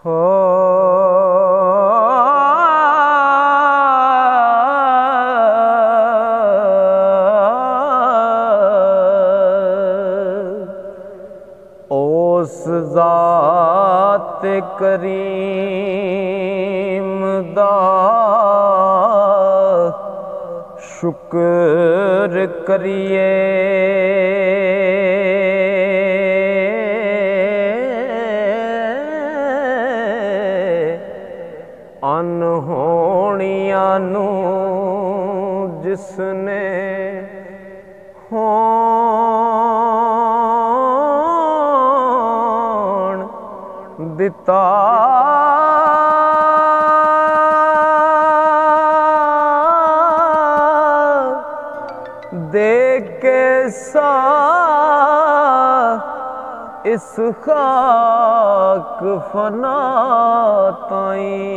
हो ओस ज़ात करीम दा शुक्र करिए। अनहोणियां नू जिसने होण दिता, दे के सा इस खाक फना ताईं,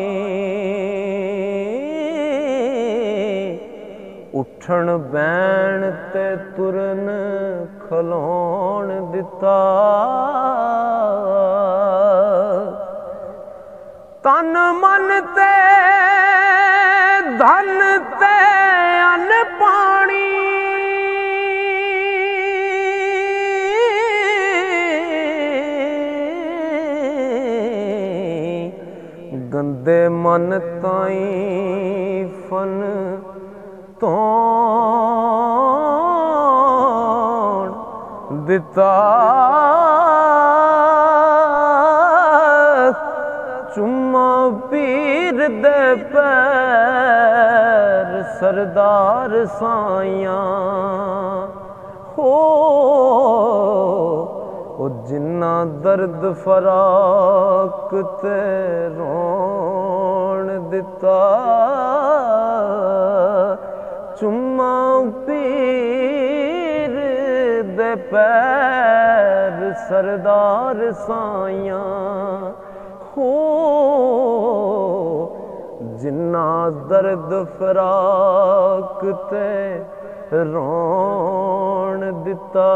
उठन बैण ते तुरन खलोण दिता। तन मन ते धन ते अन पानी, गंदे मन ताईं फन तोण दिता। चुम्मा पीर दे पैर सरदार साइयां हो, ओ जिन्ना दर्द फराक ते रोण दिता। चुम्मा पीर दे पैर सरदार साइयां हो, जिन्ना दर्द फराक ते रोण दिता।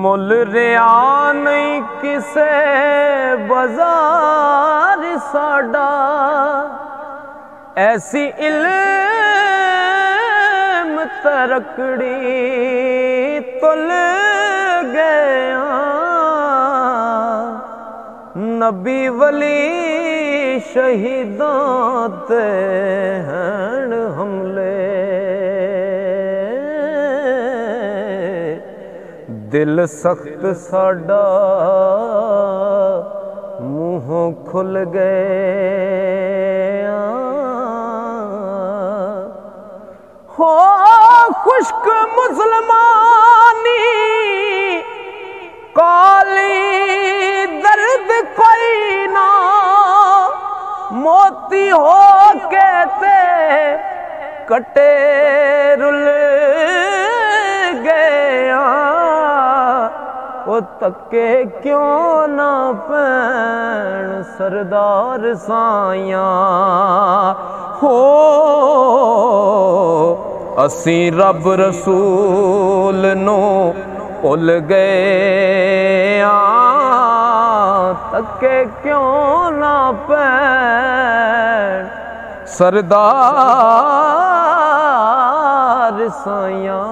मुल रिया नहीं किसे बाजार साडा, ऐसी इल्म तरकड़ी तुल गया। नबी वली शहीदां ते हैं हमले, दिल सख्त साडा मुँहों खुल गए। हो खुश्क मुसलमानी काली दर्द कोई ना, मोती हो कहते कटे रुल गया। वो तके क्यों ना पैण सरदार साइयां हो, असी रब रसूल नो भुल गए। तके क्यों ना पैण सरदार साइयां,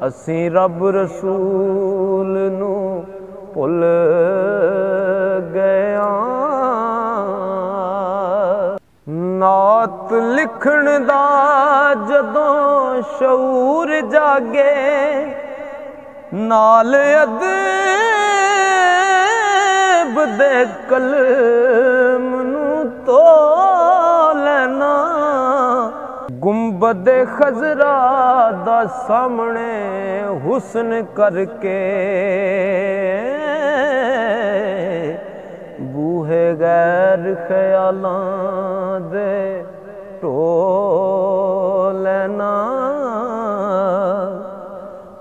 असी रब रसूल नू भुल गया। नात लिखण दा जदों शऊर जागे, नाल अदब दे कलम नू तो लेना। गुंबद खजरा दा सामने हुस्न करके, बूहे गैर ख्यालां दे टोलना।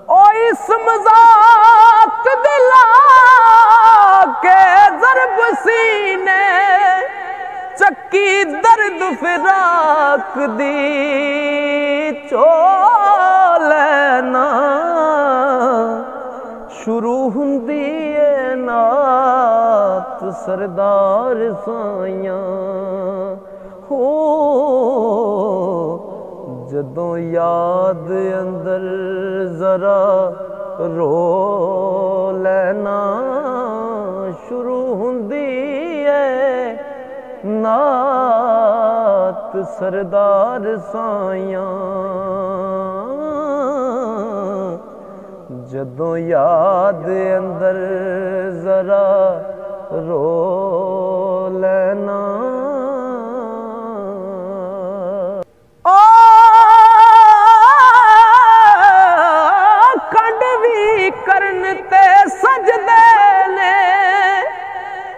ओ इस मजाक दिला के ज़रब सीने, चक्की दर्द फिराक दी चोलना। शुरू हुंदी है नात सरदार साइया हो जदों याद अंदर जरा रो लेना शुरू हुंदी है नात सरदार साइया जदों याद अंदर जरा रो लेना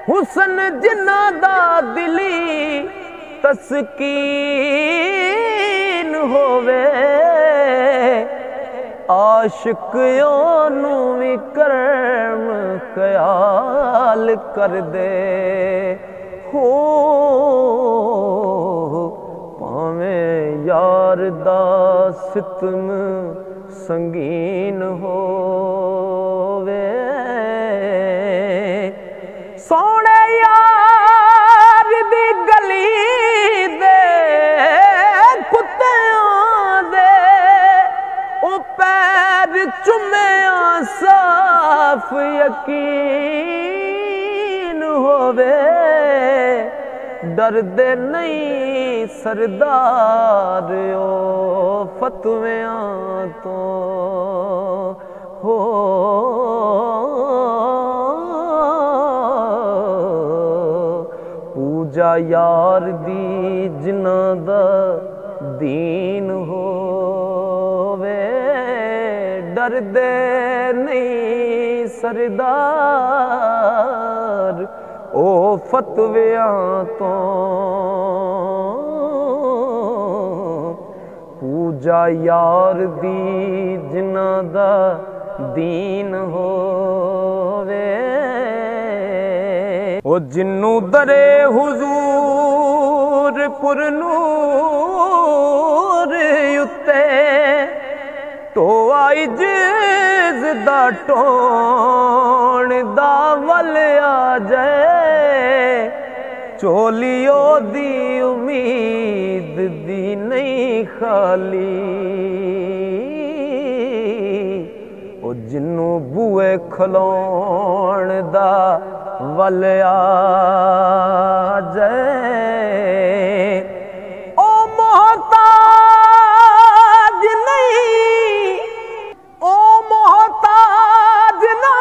हुसन जिन्ना दा दिली तस्कीन होवे आशिकियों नू भी करम ख्याल कर दे हो भावें यार दा सितम संगीन होवे सोने यार दी गली दे कुत्तियां दे ओ पैर चुम्या साफ यकीन होवे डरदे नहीं सरदार ओ फतवियां तो हो पूजा यार दी जिन्ना दा दीन होवे डरदे नहीं सरदार ओ फतवियां तो पूजा यार दी जिन्ना दा दीन होवे ओ जिन्नू दरे हुजूर पुरनूर उत्ते तो आई जिज दा टोण दा वल आ जाए चोलियो दी उम्मीद दी नहीं खाली ओ जिन्नू बुए खलोण दा वल आ जाए ओ मोहताज नहीं ओ मोहताज ना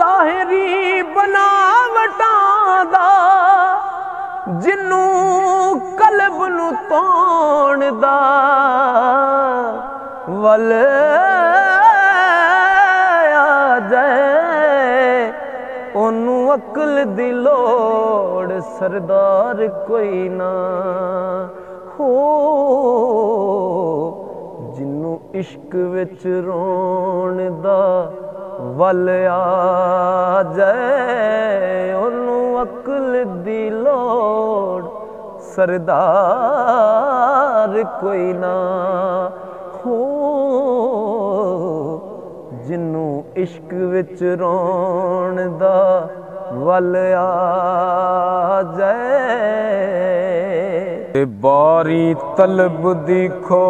ज़ाहिरी बनावटां दा जिन्नू कल्ब नू तोण दा वल आ जाए ओनू अकल दी लोड़ सरदार कोई ना हो जिन्नू इश्क विच रोण दा वल आ जाए ओनू अकल दी लोड़ सरदार कोई ना हो जिन्नू इश्क विच रोण दा वल आ जाए बारी तलब दी खोल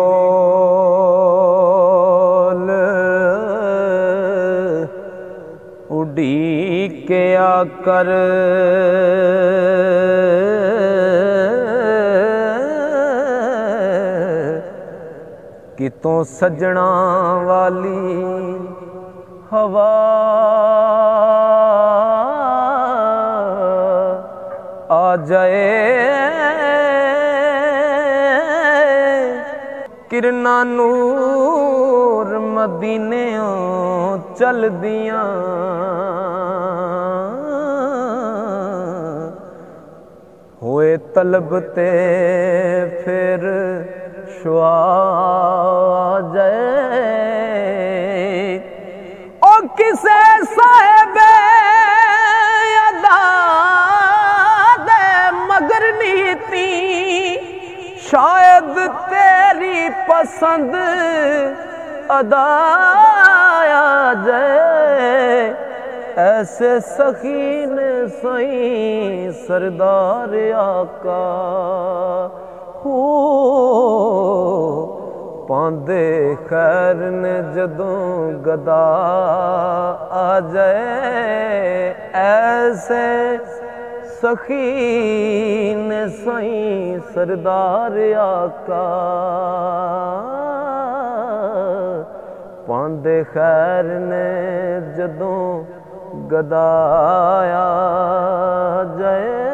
उड़ीके आकर कितों सजना वाली हवा आ जाए किरना नूर मदीनेओं चल दियां होए तलब ते फिर शुआ जाए ओ किसे साहिबे अदा दे मगर नीति शायद तेरी पसंद अदा आ जाए ऐसे सखी ने सही सरदार आका हो पांदे खैर ने जदों गदा आ जाए ऐसे सखी ने सही सरदार आका पांदे खैर ने जदों गदा आ जाए